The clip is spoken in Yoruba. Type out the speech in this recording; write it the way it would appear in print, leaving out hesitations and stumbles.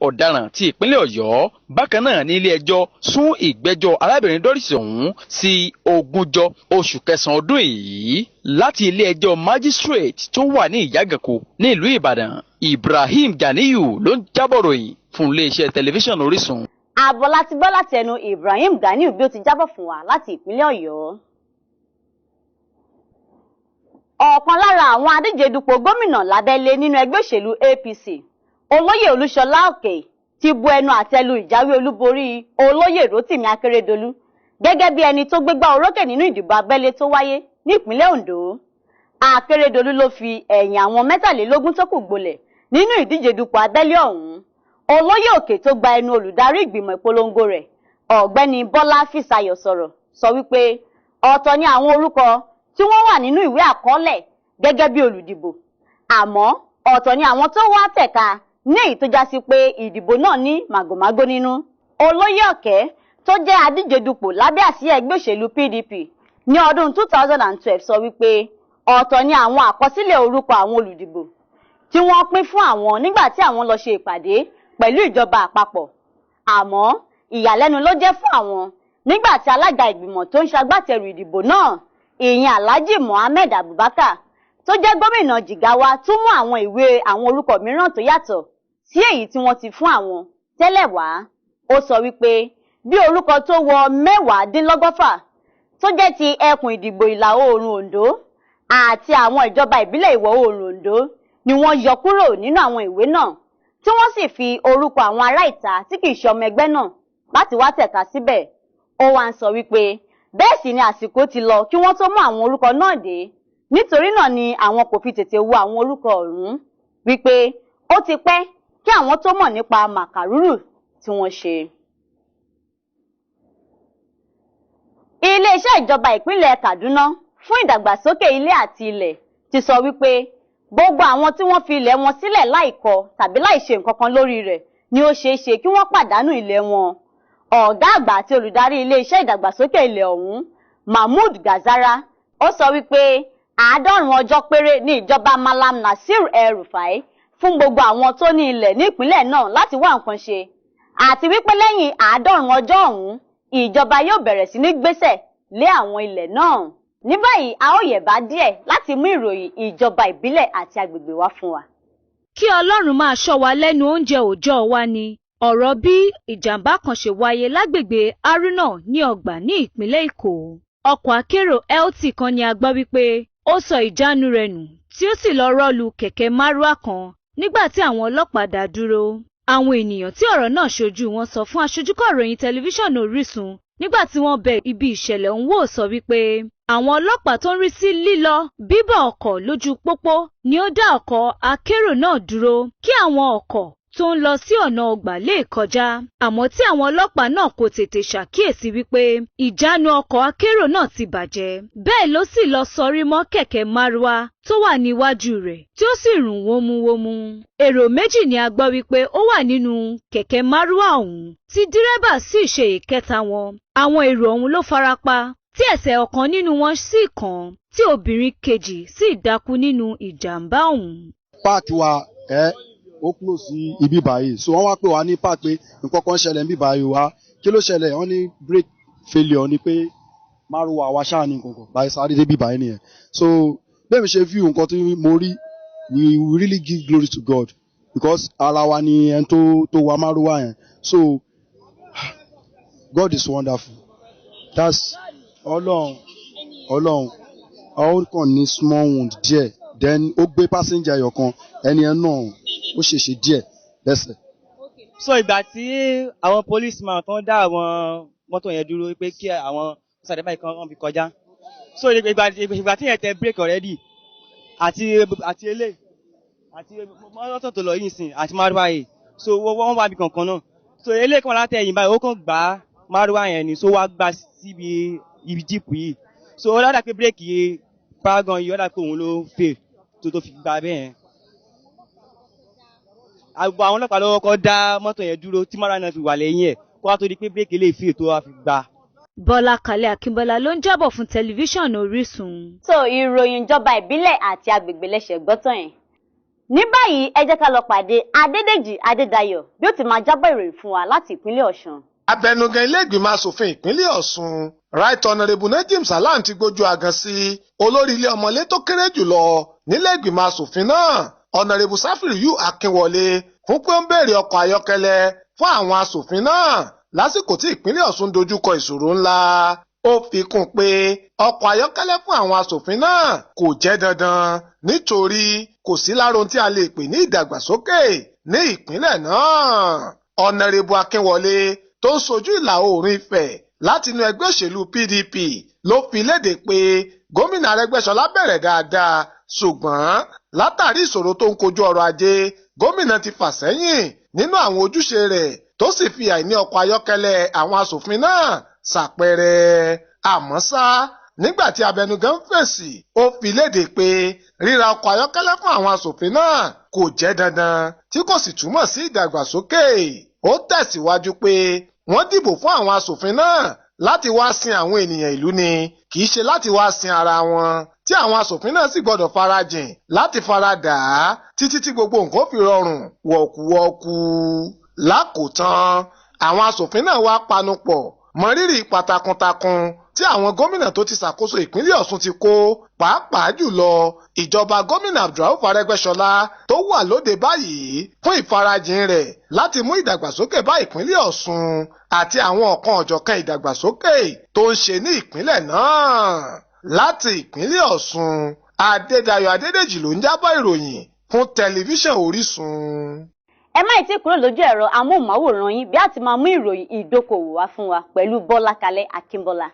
ọ̀daràn ti ìpínlẹ̀ Ọ̀yọ́. Bákan náà ní ilé-ẹjọ́ sún ìgbẹ́jọ́ arábìnrin Doris ọ̀hún sí 20 oṣù kẹsàn-án ọdún yìí láti ilé-ẹjọ́ magistrate tó wà ní Ìyágànkù ní ìlú Ìbàdàn. Ibrahim Ganiyu ló ń jábọ̀ ròyìn fún iléeṣẹ́ tẹlifíṣàn Orísun. Àbọ̀ láti gbọ́ láti ẹnu Ibrahim Ganiyu bí ó ti jábọ̀ fún wa láti ìpínlẹ̀ Ọ̀yọ́. Ọ̀kan lára àwọn adíje dupò gómìnà lábẹ́lé nínú ẹgbẹ́ òṣèlú APC, Olóyè Olúṣọlá Òkè, ti bu ẹnu àtẹ́ lu ìjáwé olúborí Olóyè Rótìmí Akérédolú gẹ́gẹ́ bí ẹni tó gbégbá orókè nínú ìdìbò abẹ́lé tó wáyé ní ìpínlẹ̀ Ondo. Akérédolú ló fi ẹ̀yìn àwọn 23 tó kù gbolẹ̀ nínú ìdíje dupò abẹ́lé ọ̀hún. Olóyè Òkè tó gba ẹnu olùdarí ìgbìmọ̀ ìpolongo rẹ̀, Ọ̀gbẹ́ni Bọ́lá Físáyọ̀ sọ wípé ọ̀tọ̀ ni àwọn orúkọ tí wọ́n wà nínú ìwé àkọọ́lẹ̀ gẹ́gẹ́ bí olùdìbò, àmọ́ ọ̀tọ̀ ni àwọn tó wá tẹ̀ka ní èyí tó já sí pé ìdìbò náà ní màgòmágó nínú. Olóyè Òkè tó jẹ́ adíje dupò lábẹ́ àsíá ẹgbẹ́ òṣèlú PDP ní ọdún 2012 sọ wípé ọ̀tọ̀ ni àwọn àkọsílẹ̀ orúkọ àwọn olùdìbò tí wọ́n pín fún àwọn nígbà tí àwọn lọ ṣe ìpàdé pẹ̀lú ìjọba àpapọ̀. Àmọ́ ìyàlẹ́nu ló jẹ́ fún àwọn nígbà tí alága ìgbìmọ̀ tó ń ṣagbátẹrù ìdìbò náà, ìyẹn Alhaji Mohammed Abubakar tó jẹ́ gómìnà Jigawa, tún mú àwọn ìwé àwọn orúkọ mìíràn tó yàtọ̀ sí èyí tí wọ́n ti fún àwọn tẹ́lẹ̀ wá. Ó sọ wípé bí orúkọ tó wọ 119 tó jẹ́ ti ẹkùn ìdìbò ìlà oòrùn Ondo àti àwọn ìjọba ìbílẹ̀ ìwọ̀ oòrùn Ondo ni wọ́n yọ kúrò nínú àwọn ìwé náà, tí wọ́n sì fi orúkọ àwọn ará ìta tí kìí ṣe ọmọ ẹgbẹ́ náà láti wá tẹ̀ka síbẹ̀. Ó wá ń sọ wípé bẹ́ẹ̀ sì ni àsìkò ti lọ kí wọ́n tó mú àwọn orúkọ náà dé, nítorí náà ni àwọn kò fi tètè wo àwọn orúkọ ọ̀hún, wípé ó ti pẹ́ kí àwọn tó mọ̀ nípa màkàrúrù tí wọ́n ṣe. Ilé-iṣẹ́ ìjọba ìpínlẹ̀ Kaduna fún ìdàgbàsókè ilé àti ilẹ̀ ti sọ wípé gbogbo àwọn tí wọ́n fi ilẹ̀ wọn sílẹ̀ láìkọ tàbí láìṣe nǹkan kan lórí rẹ̀ ni ó ṣeé ṣe kí wọ́n pàdánù ilẹ̀ wọn. Ọ̀gá àgbà àti olùdarí ilé-iṣẹ́ ìdàgbàsókè ilẹ̀ ọ̀hún, Mahmood Gazara, ó sọ wípé 90 ọjọ́ péré ní ìjọba Malam Nasir El-Rufai fún gbogbo àwọn tó ní ilẹ̀ ní ìpínlẹ̀ náà láti wá nǹkan ṣe, àti wípé lẹ́yìn 90 ọjọ́ ọ̀hún ìjọba yóò bẹ̀rẹ̀ sí ní gbésẹ̀ lé àwọn ilẹ̀ náà. Ní báyìí a ó yẹ̀bá díẹ̀ láti mú ìròyìn ìjọba ìbílẹ̀ àti agbègbè wá fún wa. Kí Ọlọ́run máa ṣọ́ wa lẹ́nu oúnjẹ òòjọ́ wa ni ọ̀rọ̀ bí ìjàmbá kan ṣe wáyé lágbègbè Haruna ní Ọgbà ní ìpínlẹ̀ Èkó. Ọkọ̀ akérò LT kan ni a gbọ́ wípé ó sọ ìjánu rẹ̀ nù tí ó sì lọ rọ́lu kẹ̀kẹ́ márúwá kan nígbà tí àwọn ọlọ́pàá dá dúró. Àwọn ènìyàn tí ọ̀rọ̀ náà ṣojú wọn sọ fún aṣojúkọ̀ròyìn tẹlifíṣàn Orísun nígbà tí wọ́n bẹ ibi ìṣẹ̀lẹ̀ ọ̀hún wò sọ wípé àwọn ọlọ́pàá tó ń rí sí lílọ bíbọ̀ ọkọ̀ lójú pópó ni ó dá ọkọ̀ akérò náà dúró kí àwọn ọkọ̀ tó ń lọ sí ọ̀nà ọgbà lè kọjá, àmọ́ tí àwọn ọlọ́pàá náà kò tètè ṣàkíyèsí wípé ìjánu ọkọ̀ akérò náà ti bàjẹ́. Bẹ́ẹ̀ ló sì lọ sọrí mọ́ kẹ̀kẹ́ márúwá tó wà níwájú rẹ̀ tí ó sì rùn wómúwómú. Èrò méjì ni a gbọ́ wípé ó wà nínú kẹ̀kẹ́ márúwá ọ̀hún tí dírẹ́bà sì ṣe ìkẹta wọn. Àwọn èrò ọ̀hún ló farapa tí ẹsẹ̀ ọ̀kan nínú wọn sì kàn tí obìnrin kejì sì dákú nínú ìjàmbá ọ̀hún. Páàkì wa ó kúrò sí ibi báyìí, so wọ́n wá pè wá ní park pé nǹkan kan ṣẹlẹ̀ níbi báyìí wá, kí ló ṣẹlẹ̀? Wọ́n ní brake failure ni pé márùwá wa ṣáà ní nǹkan kan báyìí sáré débi báyìí nìyẹn. So bẹ́ẹ̀ mi ṣe view nǹkan tí mo rí, we really give glory to God because ara wa ni ẹni tó wa márùwá yẹn, so God is wonderful. That's Ọlọ́run ó kàn ní small wound díẹ̀, then ó gbé passenger ẹyọ kan, ẹni ẹ náà ó ṣèṣe díẹ̀ lẹ́sẹ̀. So ìgbà tí àwọn policeman kan dá àwọn mọ́tò yẹn dúró pé kí àwọn sàdé báyìí kan fi kọjá, so ìgbà tí yẹn tẹ break already àti elé àti mọ́tò tó lọ yìí sìn àti márùwá yìí, so wọ́n wá bí kankan náà, so elé kan látẹ̀yìn báyìí ó kàn gbá márùwá yẹn ni, so wá gbá síbi ibi jíìpù yìí, so ó dáadáa pé break yìí paragon yìí ó dáadáa pé òun ló fail tó fi gbá bẹ́ẹ̀ yẹn. Àwọn ọlọ́pàá lọ́wọ́ kọ́ dá mọ́tò yẹn dúró tí márùwá náà fi wà lẹ́yìn ẹ̀ kó wá tó di pé bírèkì lè fi ètò wa fi gbà. Bọ́lá Kalẹ̀ Akínbọ́lá ló ń jábọ̀ fún tẹlifíṣàn Orísun. So ìròyìn ìjọba ìbílẹ̀ àti agbègbè lẹ́sẹ̀ gbọ́tàn yẹn. Ní báyìí ẹ jẹ́ ká lọ pàdé Adédèjì Adédayọ̀ bí ó ti máa jábọ̀ ìròyìn fún wa láti ìpínlẹ̀ Ọ̀ṣun. Abẹnugan ilé ìgbìmọ̀ asòfin ìpínlẹ̀ Ọ̀ṣun Right Honourable Najim Salam ti gbójú agan sí olórí ilé ọmọlé tó kéré jùlọ nílé ìgbìmọ̀ asòfin náà Honourable Safiriyu Akínwọlé fún pé ó ń béèrè ọkọ̀ ayọ́kẹ́lẹ́ fún àwọn asòfin náà lásìkò tí ìpínlẹ̀ Ọ̀ṣun dojúkọ ìṣòro ńlá. Ó fi kún pé ọkọ̀ ayọ́kẹ́lẹ́ fún àwọn asòfin náà kò jẹ́ dandan nítorí kò sí lára ohun tí a lè pè ní ìdàgbàsókè ní ìpínlẹ̀ náà. Honourable Akínwọlé tó ń sojú ìlà oòrùn Ifẹ̀ láti inú ẹgbẹ́ òṣèlú PDP ló fi léde pé gómìnà Arẹ́gbẹ́ṣọlá bẹ̀rẹ̀ dáadáa ṣùgbọ́n látàrí ìṣòro tó ń kojú ọrọ̀ ajé gómìnà ti fà sẹ́yìn nínú àwọn ojúṣe rẹ̀ tó sì fi àìní ọkọ̀ ayọ́kẹ́lẹ́ àwọn asòfin náà ṣàpẹẹrẹ. Àmọ́ ṣá nígbà tí abẹnugan fèsì ó fi léde pé ríra ọkọ̀ ayọ́kẹ́lẹ́ fún àwọn asòfin náà kò jẹ́ dandan tí kò sì túmọ̀ sí ìdàgbàsókè. Ó tẹ̀síwájú pé wọ́n dìbò fún àwọn asòfin náà láti wá sin àwọn ènìyàn ìlú ni kì í ṣe láti wá sin ara wọn tí àwọn asòfin náà sì gbọdọ̀ farajìn láti faradà á títí tí gbogbo nǹkan fi rọrùn wọ̀kúwọ́kú. Lákòótán àwọn asòfin náà wá panupọ̀ mọrírì ipa takuntakun tí àwọn gómìnà tó ti ṣàkóso ìpínlẹ̀ Ọ̀ṣun ti kó pàápàá jùlọ ìjọba gómìnà Abdulrauf Arẹ́gbẹ́ṣọlá tó wà lóde báyìí fún ìfarajìn rẹ̀ láti mú ìdàgbàsókè bá ìpínlẹ̀ Ọ̀ṣun àti àwọn ọ̀kan ọ̀jọ̀kan ìdàgbàsókè tó ń ṣe ní ìpínlẹ̀ náà. Láti ìpínlẹ̀ Ọ̀ṣun Adédayọ̀ Adédèjì ló ń jábọ̀ ìròyìn fún tẹlifíṣàn Orísun. Ẹ má ì tí kúrò lójú ẹ̀rọ amóhùnmáwòrán yín bí a ti máa mú ìròyìn ìdókòwò wá fún wa pẹ̀lú Bọ́lákalẹ́ Akínbọ́lá.